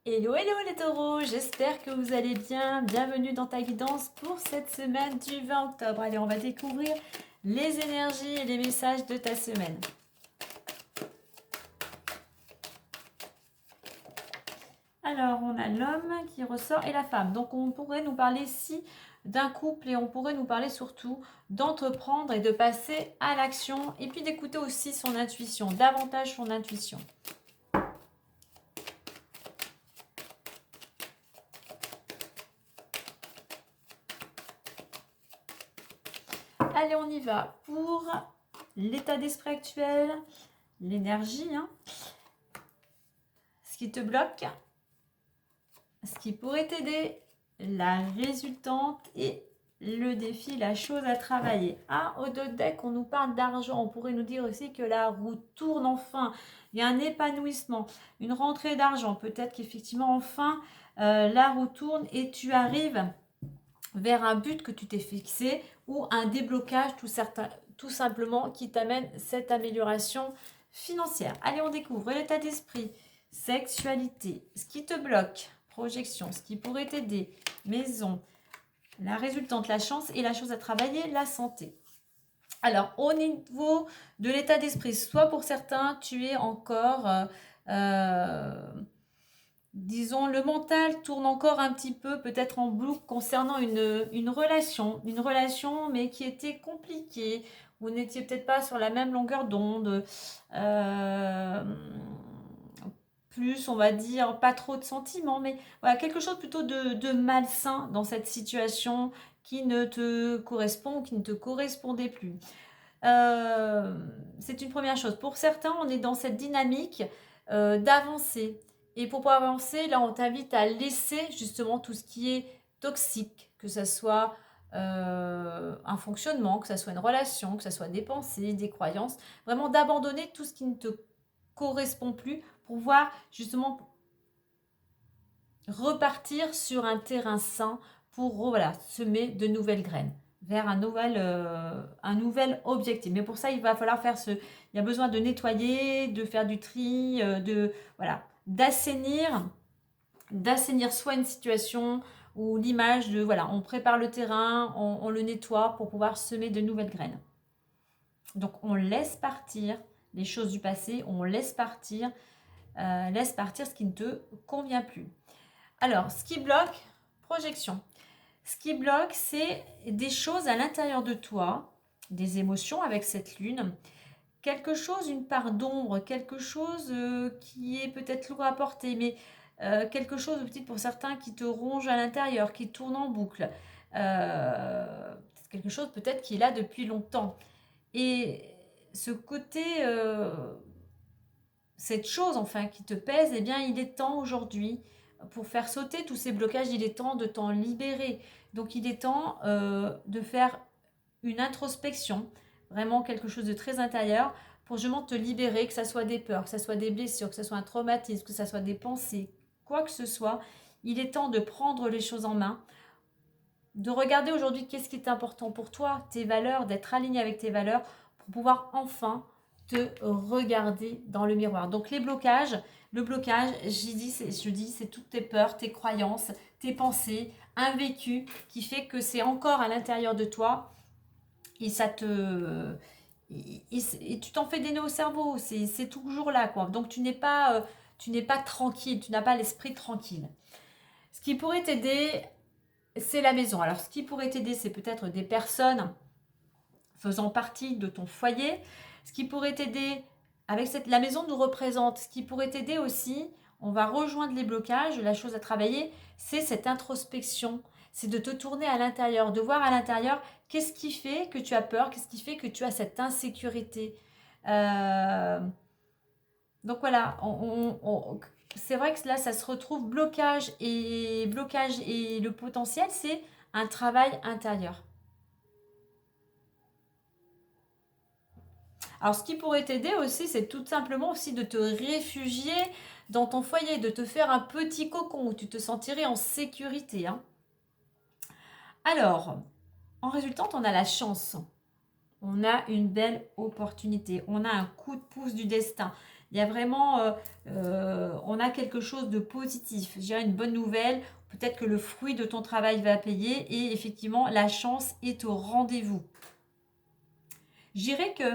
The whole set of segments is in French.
Hello, hello les taureaux, j'espère que vous allez bien. Bienvenue dans ta guidance pour cette semaine du 20 octobre. Allez, on va découvrir les énergies et les messages de ta semaine. Alors, on a l'homme qui ressort et la femme. Donc, on pourrait nous parler ici d'un couple et on pourrait nous parler surtout d'entreprendre et de passer à l'action et puis d'écouter aussi son intuition, davantage son intuition. Allez, on y va pour l'état d'esprit actuel, l'énergie, ce qui te bloque, ce qui pourrait t'aider, la résultante et le défi, la chose à travailler. Au dos deck, on nous parle d'argent. On pourrait nous dire aussi que la roue tourne enfin. Il y a un épanouissement, une rentrée d'argent. Peut-être qu'effectivement, enfin, la roue tourne et tu arrives vers un but que tu t'es fixé ou un déblocage tout simplement qui t'amène cette amélioration financière. Allez, on découvre l'état d'esprit, sexualité, ce qui te bloque, projection, ce qui pourrait t'aider, maison, la résultante, la chance et la chose à travailler, la santé. Alors, au niveau de l'état d'esprit, soit pour certains, tu es encore... disons, le mental tourne encore un petit peu peut-être en boucle concernant une relation mais qui était compliquée. Vous n'étiez peut-être pas sur la même longueur d'onde. Euh, Plus, on va dire, pas trop de sentiments, mais voilà, quelque chose plutôt de malsain dans cette situation qui ne te correspond ou qui ne te correspondait plus. C'est une première chose. Pour certains, on est dans cette dynamique d'avancer. Et pour pouvoir avancer, là, on t'invite à laisser justement tout ce qui est toxique, que ce soit un fonctionnement, que ce soit une relation, que ce soit des pensées, des croyances. Vraiment d'abandonner tout ce qui ne te correspond plus pour pouvoir justement repartir sur un terrain sain pour voilà, semer de nouvelles graines vers un nouvel objectif. Mais pour ça, il va falloir il y a besoin de nettoyer, de faire du tri, voilà, d'assainir soit une situation ou l'image de, voilà, on prépare le terrain, on le nettoie pour pouvoir semer de nouvelles graines. Donc, on laisse partir les choses du passé, on laisse partir ce qui ne te convient plus. Alors, ce qui bloque, projection. Ce qui bloque, c'est des choses à l'intérieur de toi, des émotions avec cette lune, quelque chose, une part d'ombre, quelque chose qui est peut-être lourd à porter, mais quelque chose peut-être pour certains qui te ronge à l'intérieur, qui tourne en boucle. Quelque chose peut-être qui est là depuis longtemps. Et ce côté, cette chose enfin qui te pèse, eh bien il est temps aujourd'hui pour faire sauter tous ces blocages, il est temps de t'en libérer. Donc il est temps de faire une introspection, vraiment quelque chose de très intérieur pour justement te libérer, que ce soit des peurs, que ce soit des blessures, que ce soit un traumatisme, que ce soit des pensées, quoi que ce soit. Il est temps de prendre les choses en main, de regarder aujourd'hui qu'est-ce qui est important pour toi, tes valeurs, d'être aligné avec tes valeurs pour pouvoir enfin te regarder dans le miroir. Donc le blocage, je dis, c'est toutes tes peurs, tes croyances, tes pensées, un vécu qui fait que c'est encore à l'intérieur de toi et ça te et tu t'en fais des nœuds au cerveau, c'est toujours là quoi. Donc tu n'es pas tranquille, tu n'as pas l'esprit tranquille. Ce qui pourrait t'aider, c'est la maison. Alors, ce qui pourrait t'aider, c'est peut-être des personnes faisant partie de ton foyer. Ce qui pourrait t'aider, la maison nous représente. Ce qui pourrait t'aider aussi, on va rejoindre les blocages. La chose à travailler, c'est cette introspection. C'est de te tourner à l'intérieur, de voir à l'intérieur qu'est-ce qui fait que tu as peur, qu'est-ce qui fait que tu as cette insécurité. Euh, donc voilà, c'est vrai que là, ça se retrouve blocage et le potentiel, c'est un travail intérieur. Alors, ce qui pourrait t'aider aussi, c'est tout simplement aussi de te réfugier dans ton foyer, de te faire un petit cocon où tu te sentirais en sécurité, hein. Alors, en résultante, on a la chance. On a une belle opportunité. On a un coup de pouce du destin. Il y a vraiment, on a quelque chose de positif, je dirais une bonne nouvelle. Peut-être que le fruit de ton travail va payer et effectivement, la chance est au rendez-vous. Je dirais que,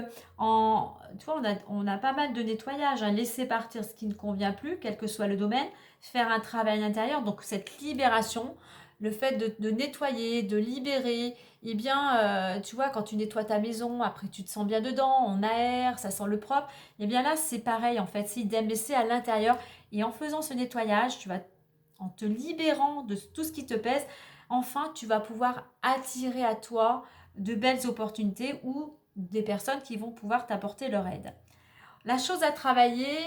tu vois, on a pas mal de nettoyage, hein. Laisser partir ce qui ne convient plus, quel que soit le domaine, faire un travail intérieur. Donc cette libération, le fait de nettoyer, de libérer, eh bien, tu vois, quand tu nettoies ta maison, après tu te sens bien dedans, on aère, ça sent le propre. Eh bien là, c'est pareil en fait, c'est idem, laisser à l'intérieur. Et en faisant ce nettoyage, en te libérant de tout ce qui te pèse, enfin, tu vas pouvoir attirer à toi de belles opportunités ou des personnes qui vont pouvoir t'apporter leur aide. La chose à travailler,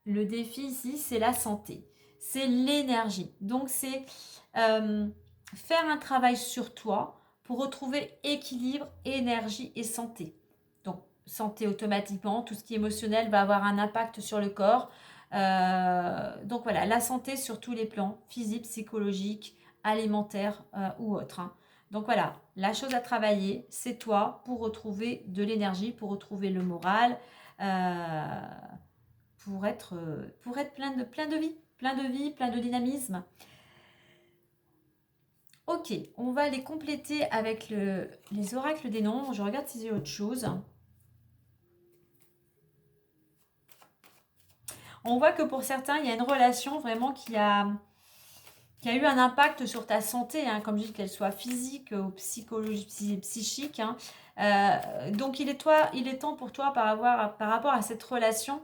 le défi ici, c'est la santé, c'est l'énergie. Donc c'est faire un travail sur toi pour retrouver équilibre, énergie et santé. Donc santé automatiquement, tout ce qui est émotionnel va avoir un impact sur le corps. Donc voilà, la santé sur tous les plans, physique, psychologique, alimentaire ou autre, hein. Donc voilà, la chose à travailler, c'est toi pour retrouver de l'énergie, pour retrouver le moral, euh, pour être plein de vie, plein de dynamisme. Ok, on va les compléter avec les oracles des nombres. Je regarde si j'ai autre chose. On voit que pour certains, il y a une relation vraiment qui a eu un impact sur ta santé, hein, comme je dis, qu'elle soit physique ou psychologique, psychique, hein. Donc il est temps pour toi par rapport à cette relation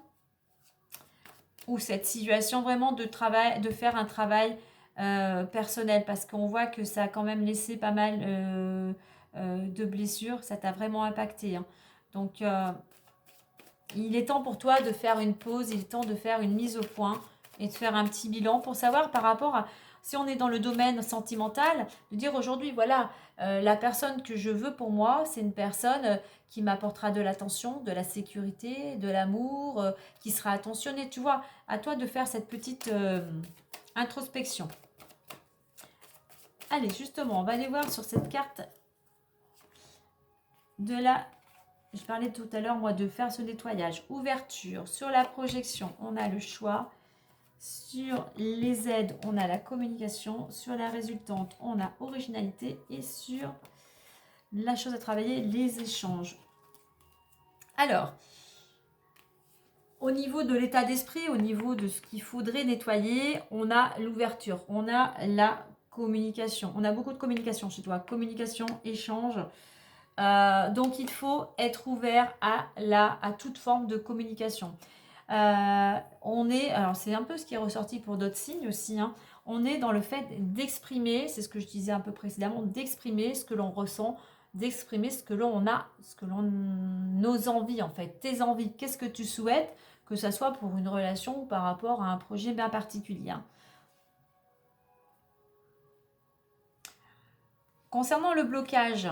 ou cette situation vraiment de travail, de faire un travail personnel, parce qu'on voit que ça a quand même laissé pas mal de blessures, ça t'a vraiment impacté, hein. Donc il est temps pour toi de faire une pause, il est temps de faire une mise au point et de faire un petit bilan pour savoir par rapport à, si on est dans le domaine sentimental, de dire aujourd'hui, voilà, la personne que je veux pour moi, c'est une personne qui m'apportera de l'attention, de la sécurité, de l'amour, qui sera attentionnée. Tu vois, à toi de faire cette petite introspection. Allez, justement, on va aller voir sur cette carte de la... Je parlais tout à l'heure, moi, de faire ce nettoyage. Ouverture. Sur la projection, on a le choix. Sur les aides, on a la communication. Sur la résultante, on a originalité. Et sur la chose à travailler, les échanges. Alors, au niveau de l'état d'esprit, au niveau de ce qu'il faudrait nettoyer, on a l'ouverture. On a la communication. On a beaucoup de communication chez toi. Communication, échange. Donc il faut être ouvert à toute forme de communication. Alors c'est un peu ce qui est ressorti pour d'autres signes aussi, hein. On est dans le fait d'exprimer, c'est ce que je disais un peu précédemment, d'exprimer ce que l'on ressent, d'exprimer ce que l'on a, nos envies en fait, tes envies, qu'est-ce que tu souhaites, que ce soit pour une relation ou par rapport à un projet bien particulier, hein. Concernant le blocage,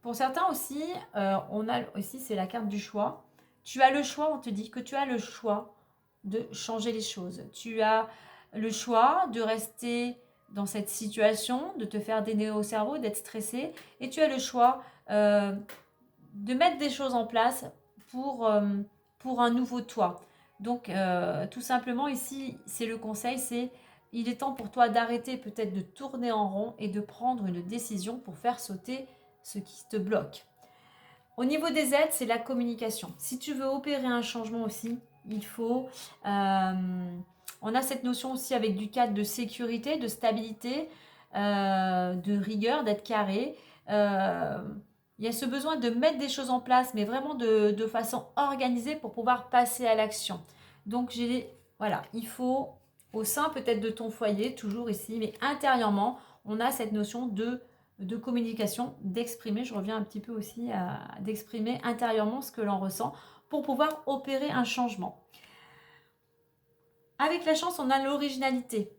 pour certains aussi, on a aussi, c'est la carte du choix. Tu as le choix, on te dit que tu as le choix de changer les choses. Tu as le choix de rester dans cette situation, de te faire des nœuds au cerveau, d'être stressé. Et tu as le choix de mettre des choses en place pour un nouveau toi. Donc, tout simplement, ici, c'est le conseil, c'est il est temps pour toi d'arrêter peut-être de tourner en rond et de prendre une décision pour faire sauter ce qui te bloque. Au niveau des aides, c'est la communication. Si tu veux opérer un changement aussi, il faut... on a cette notion aussi avec du cadre de sécurité, de stabilité, de rigueur, d'être carré. Il y a ce besoin de mettre des choses en place, mais vraiment de façon organisée pour pouvoir passer à l'action. Donc, voilà, il faut, au sein peut-être de ton foyer, toujours ici, mais intérieurement, on a cette notion de communication, d'exprimer, je reviens un petit peu aussi d'exprimer intérieurement ce que l'on ressent pour pouvoir opérer un changement. Avec la chance, on a l'originalité.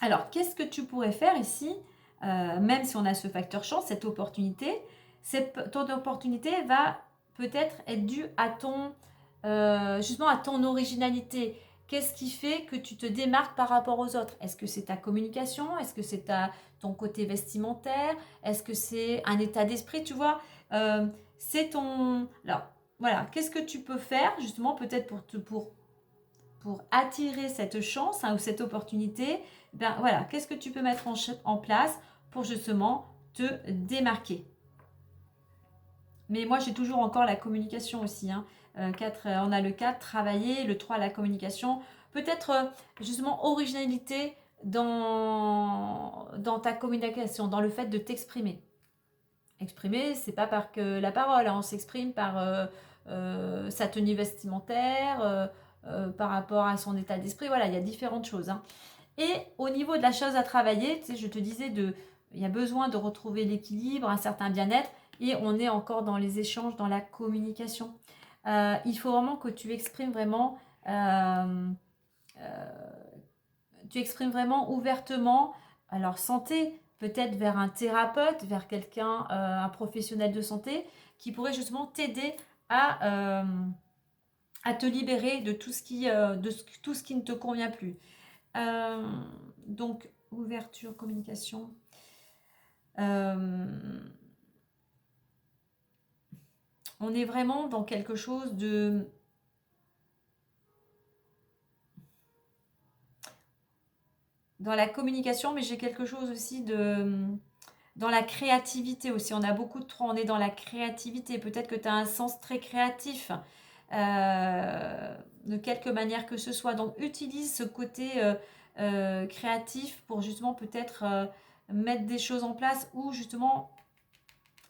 Alors, qu'est-ce que tu pourrais faire ici, même si on a ce facteur chance, cette opportunité, ton opportunité va peut-être être due à justement à ton originalité. Qu'est-ce qui fait que tu te démarques par rapport aux autres? Est-ce que c'est ta communication? Est-ce que c'est ton côté vestimentaire? Est-ce que c'est un état d'esprit? Tu vois, c'est ton... Alors, voilà, qu'est-ce que tu peux faire justement peut-être pour attirer cette chance ou cette opportunité, ben voilà, qu'est-ce que tu peux mettre en place pour justement te démarquer. Mais moi, j'ai toujours encore la communication aussi. Hein. 4, on a le 4, travailler, le 3, la communication. Peut-être justement originalité dans ta communication, dans le fait de t'exprimer. Exprimer, c'est pas par que la parole, hein, on s'exprime par sa tenue vestimentaire, par rapport à son état d'esprit. Voilà, il y a différentes choses. Hein. Et au niveau de la chose à travailler, tu sais, je te disais, il y a besoin de retrouver l'équilibre, un certain bien-être, et on est encore dans les échanges, dans la communication. Il faut vraiment que tu exprimes vraiment ouvertement. Alors santé, peut-être vers un thérapeute, vers quelqu'un, un professionnel de santé, qui pourrait justement t'aider à, te libérer de tout ce tout ce qui ne te convient plus. Euh, donc, ouverture, communication. On est vraiment dans quelque chose dans la communication, mais j'ai quelque chose aussi dans la créativité aussi. On a beaucoup de trois, on est dans la créativité. Peut-être que tu as un sens très créatif, de quelque manière que ce soit. Donc, utilise ce côté créatif pour justement peut-être mettre des choses en place ou justement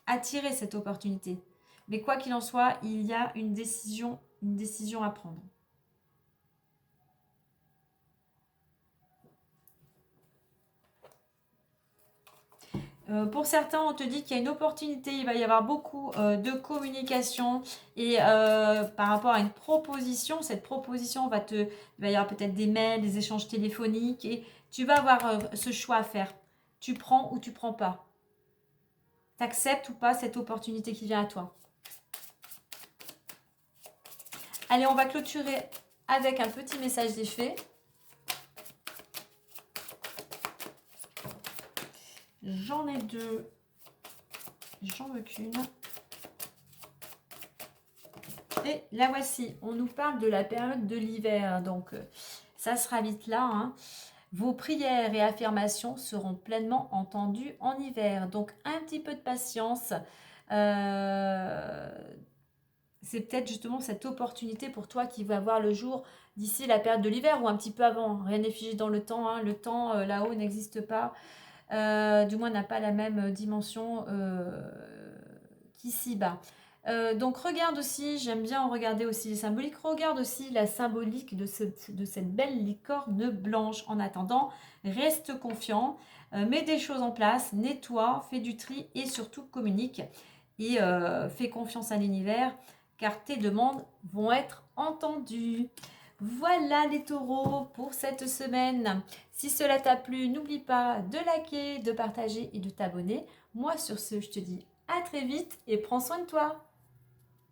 attirer cette opportunité. Mais quoi qu'il en soit, il y a une décision à prendre. Pour certains, on te dit qu'il y a une opportunité, il va y avoir beaucoup de communication et par rapport à une proposition, cette proposition il va y avoir peut-être des mails, des échanges téléphoniques et tu vas avoir ce choix à faire. Tu prends ou tu prends pas. Tu acceptes ou pas cette opportunité qui vient à toi. Allez, on va clôturer avec un petit message des fées. J'en ai deux. J'en veux qu'une. Et la voici. On nous parle de la période de l'hiver. Donc, ça sera vite là. Hein. Vos prières et affirmations seront pleinement entendues en hiver. Donc, un petit peu de patience. C'est peut-être justement cette opportunité pour toi qui va voir le jour d'ici la période de l'hiver ou un petit peu avant. Rien n'est figé dans le temps. Hein. Le temps là-haut n'existe pas. Du moins n'a pas la même dimension qu'ici-bas. Donc regarde aussi, j'aime bien regarder aussi les symboliques, regarde aussi la symbolique de cette belle licorne blanche. En attendant, reste confiant, mets des choses en place, nettoie, fais du tri et surtout communique. Et fais confiance à l'univers car tes demandes vont être entendues. Voilà les taureaux pour cette semaine. Si cela t'a plu, n'oublie pas de liker, de partager et de t'abonner. Moi sur ce, je te dis à très vite et prends soin de toi.